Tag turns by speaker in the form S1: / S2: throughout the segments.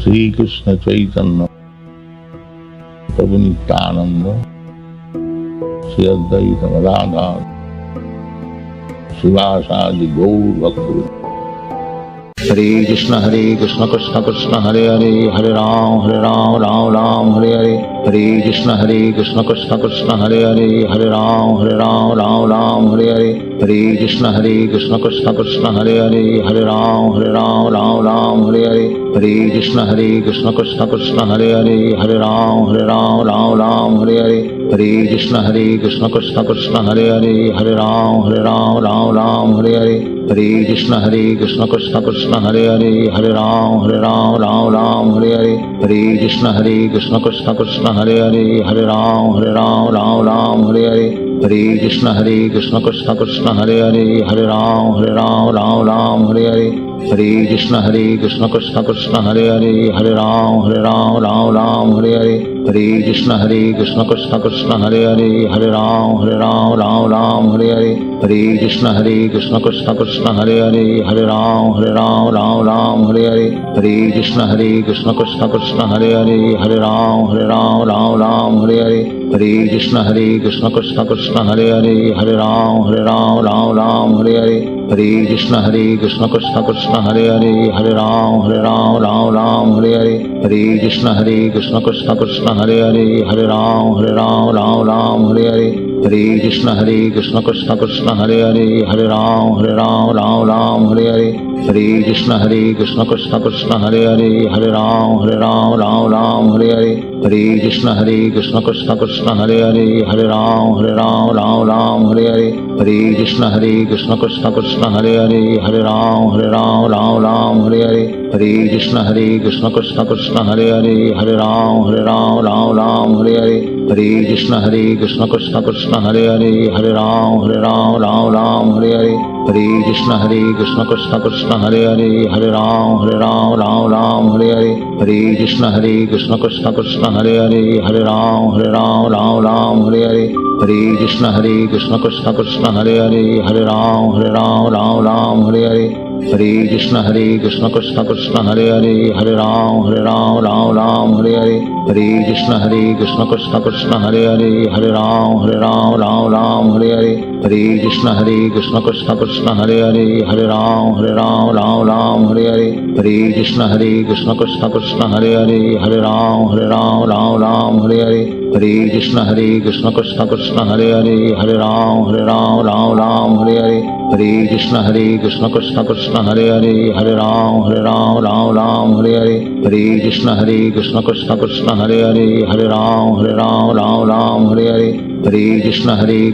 S1: श्री कृष्ण चैतन्य प्रभु नित्यानंद श्री अद्वैत गदाधर शिवासादि गौर भक्त। हरे कृष्ण कृष्ण कृष्ण हरे हरे, हरे राम राम राम हरे हरे। हरे कृष्ण कृष्ण हरे हरे, हरे राम राम हरे हरे। हरे कृष्ण कृष्ण हरे हरे, हरे राम राम हरे हरे। हरे कृष्ण कृष्ण हरे हरे, हरे राम राम हरे हरे। हरे कृष्ण कृष्ण हरे हरे, हरे राम राम हरे हरे। हरे कृष्ण कृष्ण हरे हरे, हरे राम राम हरे हरे। हरे कृष्ण कृष्ण हरे हरे, हरे राम राम हरे हरे। हरे कृष्ण कृष्ण हरे हरे, हरे राम राम हरे हरे। हरे कृष्ण कृष्ण हरे हरे, हरे राम राम हरे हरे। हरे कृष्ण कृष्ण हरे हरे, हरे राम राम हरे हरे। हरे कृष्ण कृष्ण हरे हरे, हरे राम राम हरे हरे। हरे कृष्ण कृष्ण हरे हरे, हरे राम राम हरे हरे। हरे कृष्ण कृष्ण हरे हरे, हरे राम राम हरे हरे। हरे कृष्ण कृष्ण हरे हरे, हरे राम राम हरे हरे। हरे कृष्ण कृष्ण हरे हरे, हरे राम राम हरे हरे। हरे कृष्ण कृष्ण हरे हरे, हरे राम राम हरे हरे। हरे कृष्ण कृष्ण हरे हरे, हरे राम राम हरे हरे। हरे कृष्ण कृष्ण हरे हरे, हरे राम राम हरे हरे। हरे कृष्ण कृष्ण हरे हरे, हरे राम राम हरे हरे। हरे कृष्ण कृष्ण हरे हरे, हरे राम राम हरे हरे। हरे कृष्ण कृष्ण हरे हरे, हरे राम राम हरे हरे। हरे कृष्ण कृष्ण हरे हरे, हरे राम हरे हरे। हरे कृष्ण कृष्ण हरे हरे, हरे राम हरे हरे। हरे कृष्ण कृष्ण हरे हरे, हरे राम हरे हरे। हरे कृष्ण कृष्ण हरे हरे, हरे राम हरे हरे। हरे कृष्ण कृष्ण हरे हरे, हरे राम हरे हरे। हरे कृष्ण कृष्ण हरे हरे, हरे राम हरे हरे। हरे कृष्ण कृष्ण हरे हरे, हरे राम हरे हरे। हरे कृष्ण कृष्ण हरे हरे, हरे राम हरे हरे। हरे कृष्ण कृष्ण हरे हरे, हरे राम हरे हरे। हरे कृष्ण कृष्ण हरे हरे, हरे राम हरे हरे। हरे कृष्ण कृष्ण हरे हरे, हरे राम हरे हरे। हरे कृष्ण कृष्ण हरे हरे, हरे राम हरे हरे। हरे कृष्ण कृष्ण हरे हरे, हरे राम हरे हरे। हरे कृष्ण कृष्ण हरे हरे, हरे राम हरे हरे। हरे कृष्ण कृष्ण हरे हरे, हरे राम हरे हरे। हरे कृष्ण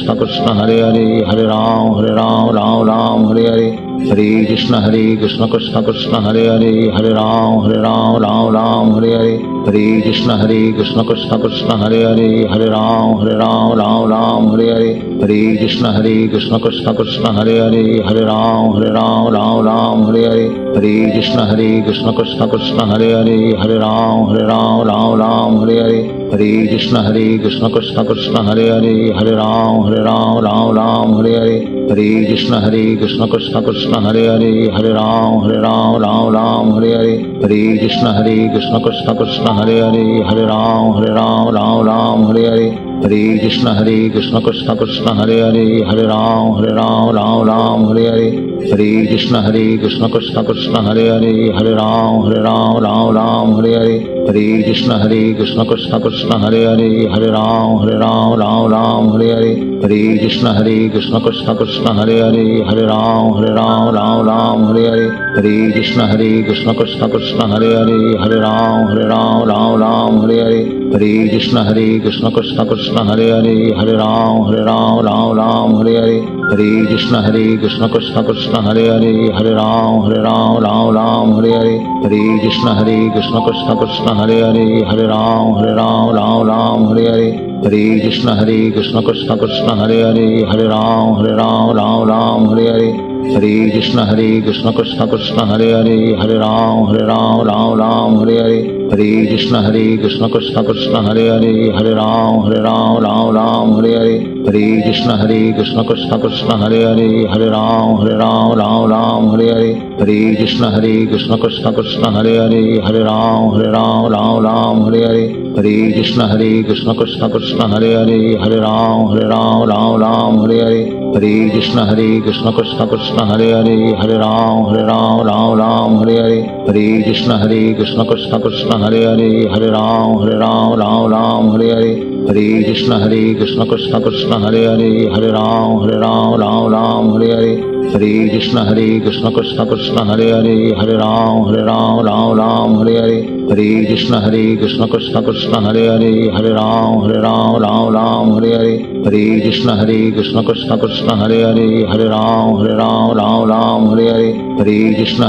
S1: कृष्ण हरे हरे, हरे राम हरे हरे। हरे कृष्ण कृष्ण हरे हरे, हरे राम हरे हरे। हरे कृष्ण कृष्ण हरे हरे, हरे राम हरे हरे। हरे कृष्ण कृष्ण हरे हरे, हरे राम हरे हरे। हरे कृष्ण कृष्ण हरे हरे, हरे राम हरे हरे। हरे कृष्ण कृष्ण हरे हरे, हरे राम हरे हरे। हरे कृष्ण कृष्ण हरे हरे, हरे राम हरे हरे। हरे कृष्ण कृष्ण हरे हरे, हरे राम हरे हरे। हरे कृष्ण कृष्ण हरे हरे, हरे राम हरे हरे। हरे कृष्ण कृष्ण हरे हरे, हरे राम हरे हरे। हरे कृष्ण कृष्ण हरे हरे, हरे राम हरे हरे। हरे कृष्ण कृष्ण हरे हरे, हरे राम हरे हरे। हरे कृष्ण कृष्ण हरे हरे, हरे राम हरे हरे। हरे कृष्ण कृष्ण कृष्ण हरे हरे हरे राम राम राम हरे हरे हरे कृष्ण कृष्ण कृष्ण हरे हरे हरे राम राम हरे हरे हरे कृष्ण कृष्ण कृष्ण हरे हरे हरे राम राम हरे हरे हरे कृष्ण कृष्ण कृष्ण हरे हरे हरे राम राम हरे हरे हरे कृष्ण कृष्ण कृष्ण हरे हरे हरे राम हरे हरे हरे कृष्ण कृष्ण कृष्ण हरे हरे हरे राम हरे हरे हरे कृष्ण कृष्ण कृष्ण हरे हरे हरे राम हरे हरे हरे कृष्ण कृष्ण कृष्ण हरे हरे हरे राम हरे हरे हरे कृष्ण कृष्ण कृष्ण हरे हरे हरे राम हरे हरे हरे कृष्ण कृष्ण कृष्ण हरे हरे हरे राम हरे हरे हरे कृष्ण कृष्ण कृष्ण हरे हरे हरे राम हरे हरे हरे कृष्ण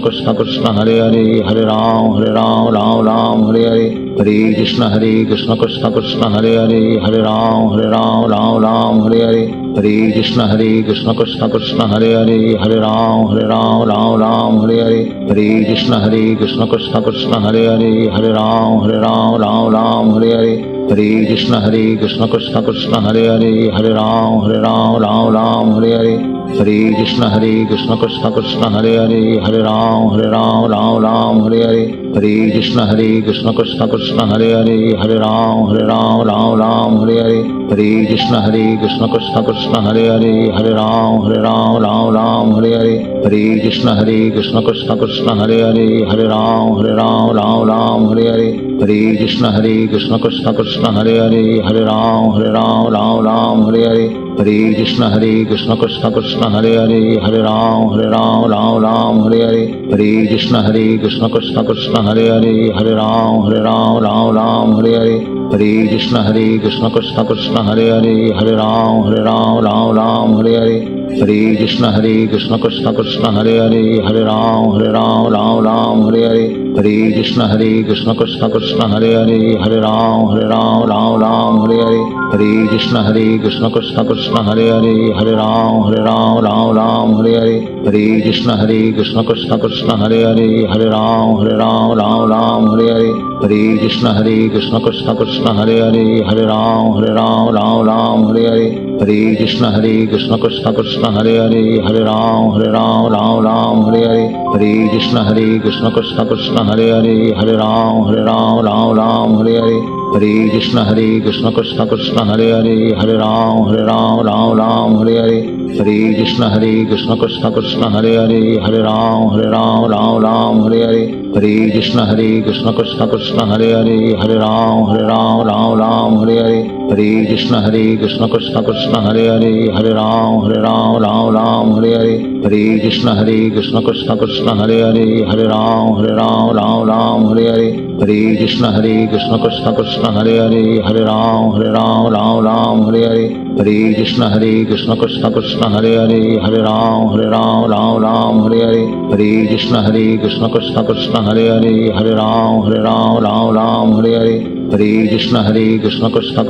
S1: कृष्ण कृष्ण हरे हरे हरे राम हरे हरे हरे कृष्ण कृष्ण कृष्ण हरे हरे हरे राम हरे हरे हरे कृष्ण कृष्ण कृष्ण हरे हरे हरे राम हरे हरे हरे कृष्ण कृष्ण कृष्ण हरे हरे हरे राम हरे हरे हरे कृष्ण कृष्ण कृष्ण हरे हरे हरे राम हरे हरे हरे कृष्ण कृष्ण कृष्ण हरे हरे हरे राम हरे हरे हरे कृष्ण कृष्ण कृष्ण हरे हरे हरे राम हरे हरे हरे कृष्ण कृष्ण कृष्ण हरे हरे हरे राम हरे हरे हरे कृष्ण कृष्ण कृष्ण हरे हरे हरे राम हरे हरे हरे कृष्ण कृष्ण कृष्ण हरे हरे हरे राम हरे हरे हरे कृष्ण कृष्ण कृष्ण हरे हरे हरे राम हरे हरे हरे कृष्ण कृष्ण कृष्ण हरे हरे हरे राम हरे हरे हरे कृष्ण कृष्ण कृष्ण हरे हरे हरे राम हरे हरे हरे कृष्ण कृष्ण कृष्ण हरे हरे हरे राम हरे हरे हरे कृष्ण कृष्ण कृष्ण हरे हरे हरे राम हरे हरे हरे कृष्ण कृष्ण कृष्ण हरे हरे हरे राम हरे हरे हरे कृष्ण कृष्ण कृष्ण हरे हरे हरे राम हरे हरे हरे कृष्ण कृष्ण कृष्ण हरे हरे हरे राम हरे हरे हरे कृष्ण कृष्ण कृष्ण हरे हरे हरे राम हरे हरे हरे कृष्ण कृष्ण कृष्ण हरे हरे हरे राम हरे हरे हरे कृष्ण कृष्ण कृष्ण हरे हरे हरे राम हरे हरे हरे कृष्ण कृष्ण कृष्ण हरे हरे हरे राम हरे हरे हरे कृष्ण कृष्ण कृष्ण हरे हरे हरे राम हरे हरे हरे कृष्ण कृष्ण कृष्ण हरे हरे हरे राम हरे हरे हरे कृष्ण कृष्ण कृष्ण हरे हरे हरे राम हरे हरे हरे कृष्ण कृष्ण कृष्ण हरे हरे हरे राम हरे हरे हरे कृष्ण कृष्ण कृष्ण हरे हरे हरे राम हरे हरे हरे कृष्ण कृष्ण कृष्ण हरे हरे हरे राम हरे हरे हरे कृष्ण कृष्ण कृष्ण हरे हरे हरे राम हरे हरे हरे कृष्ण कृष्ण कृष्ण हरे हरे हरे राम हरे हरे हरे कृष्ण कृष्ण कृष्ण हरे हरे हरे राम हरे हरे हरे कृष्ण कृष्ण कृष्ण हरे हरे हरे राम हरे हरे हरे कृष्ण कृष्ण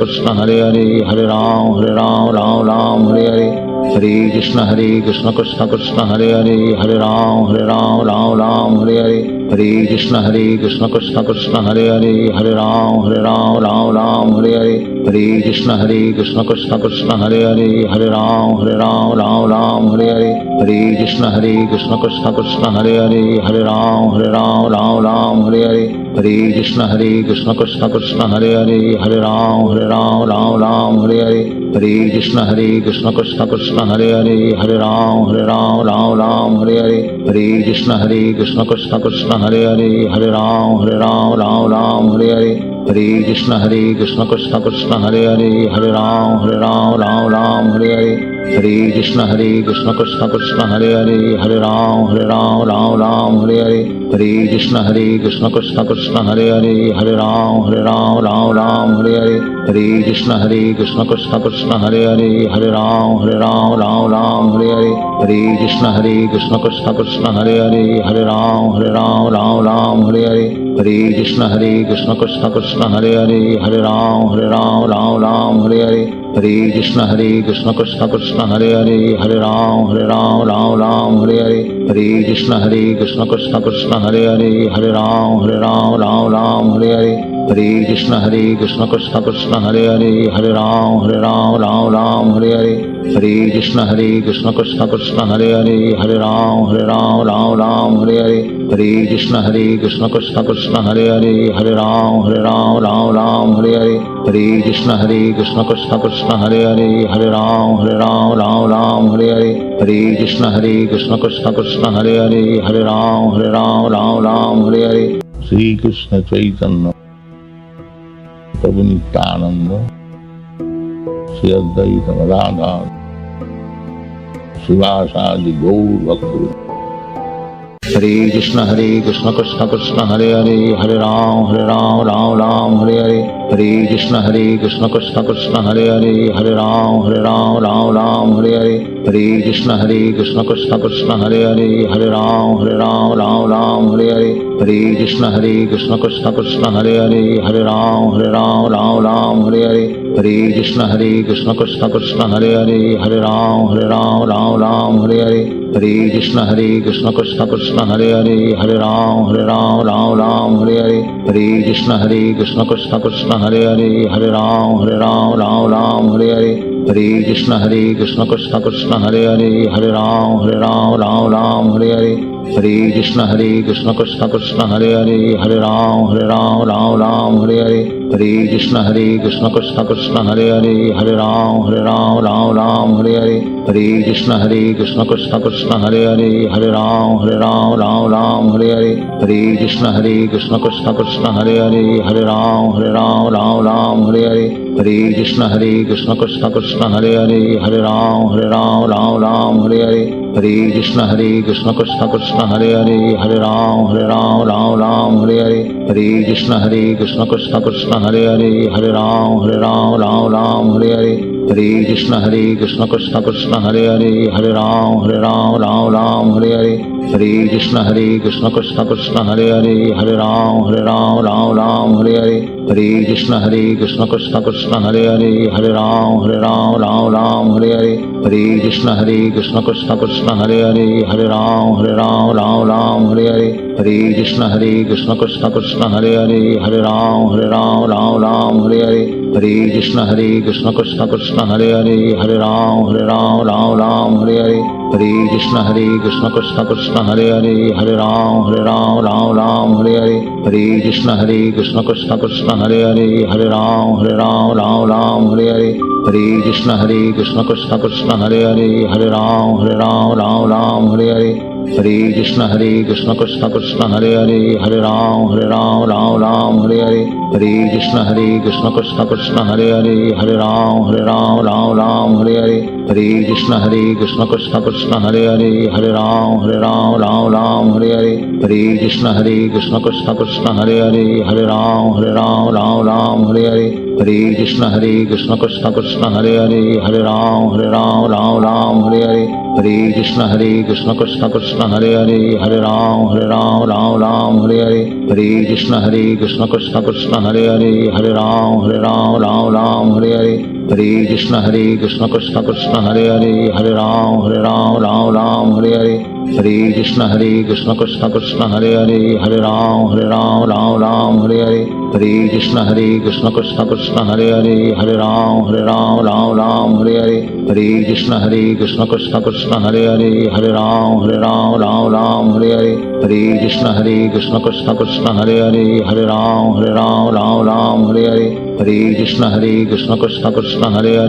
S1: कृष्ण हरे हरे हरे राम हरे हरे हरे कृष्ण कृष्ण कृष्ण हरे हरे हरे राम हरे हरे हरे कृष्ण कृष्ण कृष्ण हरे हरे हरे राम हरे हरे हरे कृष्ण कृष्ण कृष्ण हरे हरे हरे राम हरे हरे हरे कृष्ण कृष्ण कृष्ण हरे हरे हरे राम हरे हरे हरे कृष्ण कृष्ण कृष्ण हरे हरे हरे राम हरे हरे हरे कृष्ण कृष्ण कृष्ण हरे हरे हरे राम हरे हरे हरे कृष्ण कृष्ण कृष्ण हरे हरे हरे राम हरे हरे हरे कृष्ण कृष्ण कृष्ण हरे हरे हरे राम हरे हरे हरे कृष्ण कृष्ण कृष्ण हरे हरे हरे राम हरे हरे हरे कृष्ण कृष्ण कृष्ण हरे हरे हरे राम राम राम हरे हरे हरे कृष्ण कृष्ण कृष्ण हरे हरे हरे राम राम राम हरे हरे हरे कृष्ण कृष्ण कृष्ण हरे हरे हरे राम राम हरे हरे हरे कृष्ण कृष्ण कृष्ण हरे हरे हरे राम राम हरे हरे हरे कृष्ण कृष्ण कृष्ण हरे हरे हरे राम हरे हरे हरे कृष्ण कृष्ण कृष्ण हरे हरे हरे राम हरे हरे श्री कृष्ण चैतन्य प्रभु नित्यानंद श्री अद्वैत गदाधर शिवासादि गौर भक्त हरे कृष्ण कृष्ण कृष्ण हरे हरे हरे राम राम हरे हरे हरे कृष्ण कृष्ण कृष्ण हरे हरे हरे राम हरे हरे हरे कृष्ण कृष्ण कृष्ण हरे हरे हरे राम हरे हरे हरे कृष्ण कृष्ण कृष्ण हरे हरे हरे राम हरे हरे हरे कृष्ण कृष्ण कृष्ण हरे हरे हरे राम हरे हरे हरे कृष्ण कृष्ण कृष्ण हरे हरे हरे राम हरे हरे हरे कृष्ण कृष्ण कृष्ण हरे हरे हरे राम हरे हरे हरे कृष्ण कृष्ण कृष्ण हरे हरे हरे राम हरे हरे हरे कृष्ण कृष्ण कृष्ण हरे हरे हरे राम हरे हरे हरे कृष्ण कृष्ण कृष्ण हरे हरे हरे राम हरे हरे हरे कृष्ण कृष्ण कृष्ण हरे हरे हरे राम हरे हरे हरे कृष्ण कृष्ण कृष्ण हरे हरे हरे राम हरे हरे हरे कृष्ण कृष्ण कृष्ण हरे हरे हरे राम हरे हरे हरे कृष्ण कृष्ण कृष्ण हरे हरे हरे राम हरे हरे हरे कृष्ण कृष्ण कृष्ण हरे हरे हरे राम हरे हरे हरे कृष्ण कृष्ण कृष्ण हरे हरे हरे राम हरे हरे हरे कृष्ण कृष्ण कृष्ण हरे हरे हरे राम हरे हरे हरे कृष्ण कृष्ण कृष्ण हरे हरे हरे राम हरे हरे हरे कृष्ण कृष्ण कृष्ण हरे हरे हरे राम हरे हरे हरे कृष्ण कृष्ण कृष्ण हरे हरे हरे राम हरे हरे हरे कृष्ण कृष्ण कृष्ण हरे हरे हरे राम हरे हरे हरे कृष्ण कृष्ण कृष्ण हरे हरे हरे राम हरे हरे हरे कृष्ण कृष्ण कृष्ण हरे हरे हरे राम हरे हरे हरे कृष्ण कृष्ण कृष्ण हरे हरे हरे राम हरे हरे हरे कृष्ण कृष्ण कृष्ण हरे हरे हरे राम हरे हरे हरे कृष्ण कृष्ण कृष्ण हरे हरे हरे राम हरे हरे हरे कृष्ण कृष्ण कृष्ण हरे हरे हरे राम हरे हरे हरे कृष्ण कृष्ण कृष्ण हरे हरे हरे राम हरे हरे हरे कृष्ण कृष्ण कृष्ण हरे हरे हरे राम हरे हरे हरे कृष्ण कृष्ण कृष्ण हरे हरे हरे राम हरे हरे हरे कृष्ण कृष्ण कृष्ण हरे हरे हरे राम हरे हरे हरे कृष्ण कृष्ण कृष्ण हरे हरे हरे राम हरे हरे हरे कृष्ण कृष्ण कृष्ण हरे हरे हरे राम हरे हरे हरे कृष्ण कृष्ण कृष्ण हरे हरे हरे राम हरे हरे हरे कृष्ण कृष्ण कृष्ण हरे हरे हरे राम हरे हरे हरे कृष्ण कृष्ण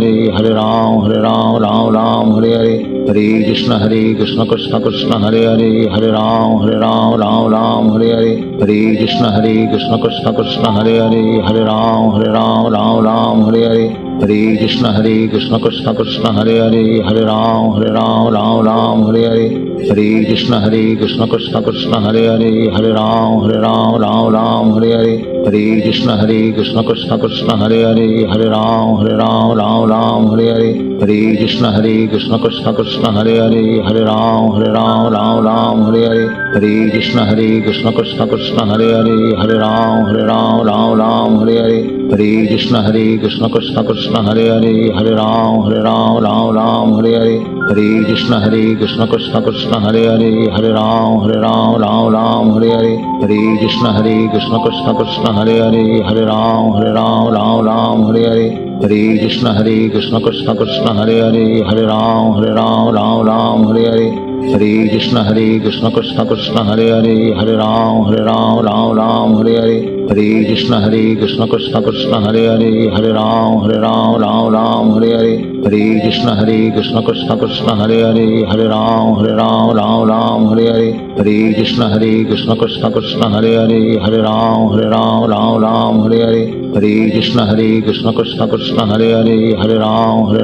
S1: कृष्ण हरे हरे हरे राम हरे हरे हरे कृष्ण कृष्ण कृष्ण हरे हरे हरे राम हरे हरे हरे कृष्ण कृष्ण कृष्ण हरे हरे हरे राम हरे हरे हरे कृष्ण कृष्ण कृष्ण हरे हरे हरे राम हरे हरे हरे कृष्ण कृष्ण कृष्ण हरे हरे हरे राम हरे हरे हरे कृष्ण कृष्ण कृष्ण हरे हरे हरे राम हरे हरे हरे कृष्ण कृष्ण कृष्ण हरे हरे, हरे राम राम राम हरे हरे, हरे कृष्ण कृष्ण कृष्ण हरे हरे, हरे राम राम हरे हरे, हरे कृष्ण कृष्ण कृष्ण हरे हरे, हरे राम राम हरे हरे, हरे कृष्ण कृष्ण कृष्ण हरे हरे, हरे राम राम हरे हरे, हरे कृष्ण कृष्ण कृष्ण हरे हरे, हरे राम राम हरे हरे, हरे कृष्ण कृष्ण कृष्ण हरे हरे, हरे राम राम हरे हरे, हरे कृष्ण कृष्ण कृष्ण हरे हरे, हरे राम राम हरे हरे, हरे कृष्ण कृष्ण कृष्ण हरे हरे, हरे राम हरे हरे, हरे कृष्ण कृष्ण कृष्ण हरे हरे, हरे राम हरे हरे, हरे कृष्ण कृष्ण कृष्ण हरे हरे, हरे राम हरे हरे, हरे कृष्ण कृष्ण कृष्ण हरे हरे, हरे राम हरे हरे, हरे कृष्ण कृष्ण कृष्ण हरे हरे, हरे राम हरे हरे, हरे कृष्ण कृष्ण कृष्ण हरे हरे, हरे राम हरे हरे, हरे कृष्ण कृष्ण कृष्ण हरे हरे, हरे राम हरे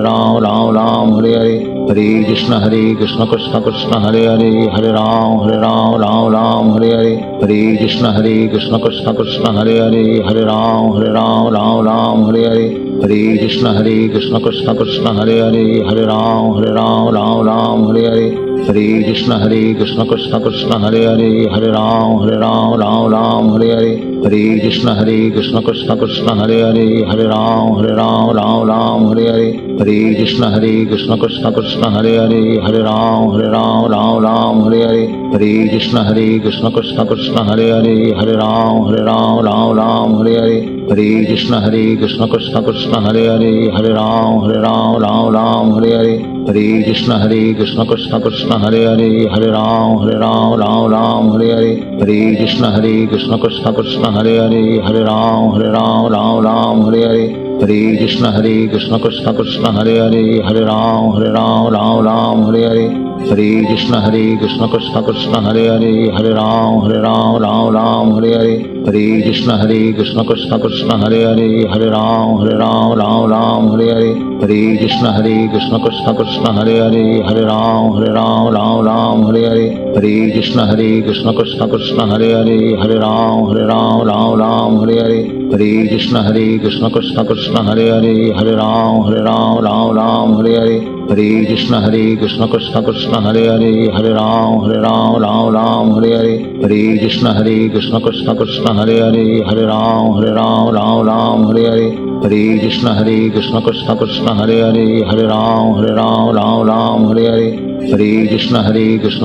S1: हरे, हरे कृष्ण कृष्ण कृष्ण हरे हरे, हरे राम हरे हरे, हरे कृष्ण कृष्ण कृष्ण हरे हरे, हरे राम हरे हरे, हरे कृष्ण कृष्ण कृष्ण हरे हरे, हरे राम हरे हरे, हरे कृष्ण कृष्ण कृष्ण हरे हरे, हरे राम हरे हरे, हरे कृष्ण कृष्ण कृष्ण हरे हरे, हरे राम हरे हरे, हरे कृष्ण कृष्ण कृष्ण हरे हरे, हरे राम हरे हरे, हरे कृष्ण कृष्ण कृष्ण हरे हरे, हरे राम हरे हरे, हरे कृष्ण कृष्ण कृष्ण हरे हरे, हरे राम हरे हरे, हरे कृष्ण कृष्ण कृष्ण हरे हरे, हरे राम हरे हरे, हरे कृष्ण कृष्ण कृष्ण हरे हरे, हरे राम हरे हरे, हरे कृष्ण कृष्ण कृष्ण हरे हरे, हरे राम हरे हरे, हरे कृष्ण कृष्ण कृष्ण हरे हरे, हरे राम हरे हरे, हरे कृष्ण कृष्ण कृष्ण हरे हरे, हरे राम हरे हरे, हरे कृष्ण कृष्ण कृष्ण हरे हरे, हरे राम हरे हरे, हरे कृष्ण कृष्ण कृष्ण हरे हरे, हरे राम हरे हरे, हरे कृष्ण कृष्ण कृष्ण हरे हरे, हरे राम हरे हरे, हरे कृष्ण कृष्ण कृष्ण हरे हरे, हरे राम हरे हरे, हरे कृष्ण कृष्ण कृष्ण हरे हरे, हरे राम हरे हरे, हरे कृष्ण कृष्ण कृष्ण हरे हरे, हरे राम हरे हरे, हरे कृष्ण कृष्ण कृष्ण हरे हरे, हरे राम हरे हरे, हरे कृष्ण कृष्ण कृष्ण हरे हरे, हरे राम हरे हरे, हरे कृष्ण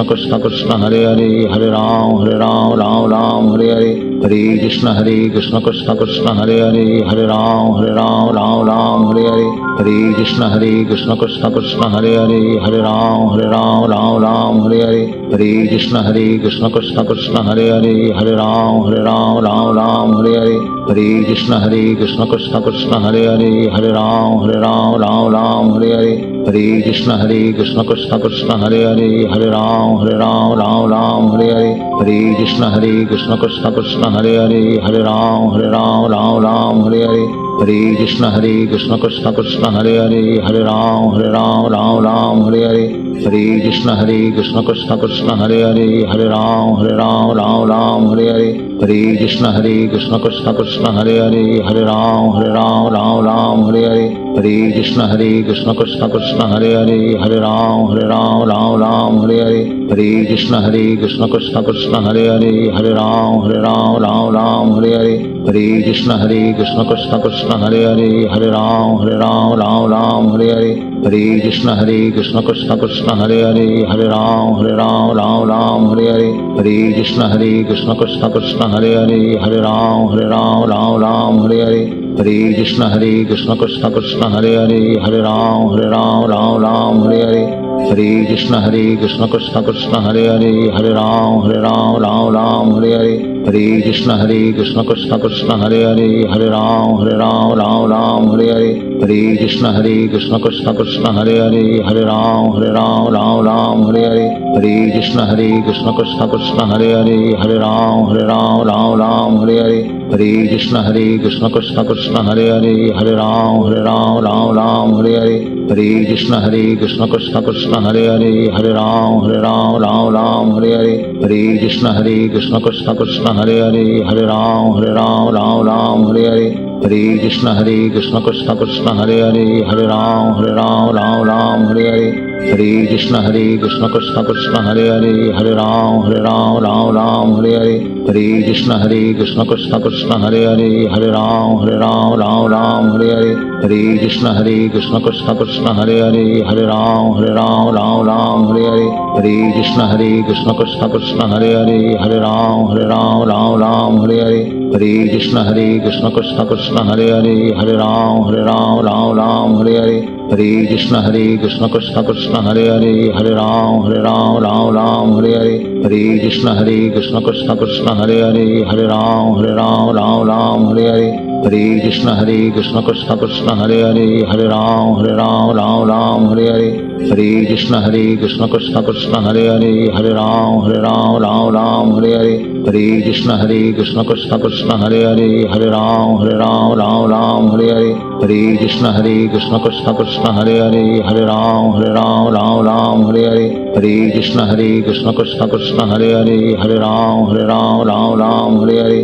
S1: कृष्ण कृष्ण हरे हरे, हरे राम हरे हरे, हरे कृष्ण कृष्ण कृष्ण हरे हरे, हरे राम हरे हरे, हरे कृष्ण कृष्ण कृष्ण हरे हरे, हरे राम हरे हरे, हरे कृष्ण कृष्ण कृष्ण हरे हरे, हरे राम हरे हरे, हरे कृष्ण कृष्ण कृष्ण हरे हरे, हरे राम हरे हरे, हरे कृष्ण कृष्ण कृष्ण हरे हरे, हरे राम हरे हरे, हरे कृष्ण कृष्ण कृष्ण हरे हरे, हरे राम हरे हरे, हरे कृष्ण कृष्ण कृष्ण हरे हरे, हरे राम हरे हरे, हरे कृष्ण कृष्ण कृष्ण हरे हरे, हरे राम हरे हरे, हरे कृष्ण कृष्ण कृष्ण हरे हरे, हरे राम हरे हरे, हरे कृष्ण कृष्ण कृष्ण हरे हरे, हरे राम हरे हरे, हरे कृष्ण कृष्ण कृष्ण हरे हरे, हरे राम हरे हरे, हरे कृष्ण कृष्ण कृष्ण हरे हरे, हरे राम हरे हरे, हरे कृष्ण कृष्ण कृष्ण हरे हरे, हरे राम हरे हरे, हरे कृष्ण कृष्ण कृष्ण हरे हरे, हरे राम हरे हरे, हरे कृष्ण कृष्ण कृष्ण हरे हरे, हरे राम हरे हरे, हरे कृष्ण कृष्ण कृष्ण हरे हरे हरे राम राम राम हरे हरे हरे कृष्ण कृष्ण कृष्ण हरे हरे हरे राम राम राम हरे हरे हरे कृष्ण कृष्ण कृष्ण हरे हरे हरे राम राम राम हरे हरे हरे कृष्ण कृष्ण कृष्ण हरे हरे हरे राम राम हरे हरे हरे कृष्ण कृष्ण कृष्ण हरे हरे हरे राम राम हरे हरे हरे कृष्ण कृष्ण कृष्ण हरे हरे हरे राम राम हरे हरे हरे कृष्ण कृष्ण कृष्ण हरे हरे हरे राम राम हरे हरे हरे कृष्ण कृष्ण कृष्ण हरे हरे हरे राम राम हरे हरे हरे कृष्ण कृष्ण कृष्ण हरे हरे हरे राम राम हरे हरे हरे कृष्ण कृष्ण कृष्ण हरे हरे हरे राम राम हरे हरे हरे कृष्ण कृष्ण कृष्ण हरे हरे हरे राम राम हरे हरे हरे कृष्ण कृष्ण कृष्ण हरे हरे हरे राम राम हरे हरे हरे कृष्ण कृष्ण कृष्ण हरे हरे हरे राम राम हरे हरे हरे कृष्ण कृष्ण कृष्ण हरे हरे हरे राम राम हरे हरे हरे कृष्ण कृष्ण कृष्ण हरे हरे हरे राम राम हरे हरे हरे कृष्ण कृष्ण कृष्ण हरे हरे हरे राम राम हरे हरे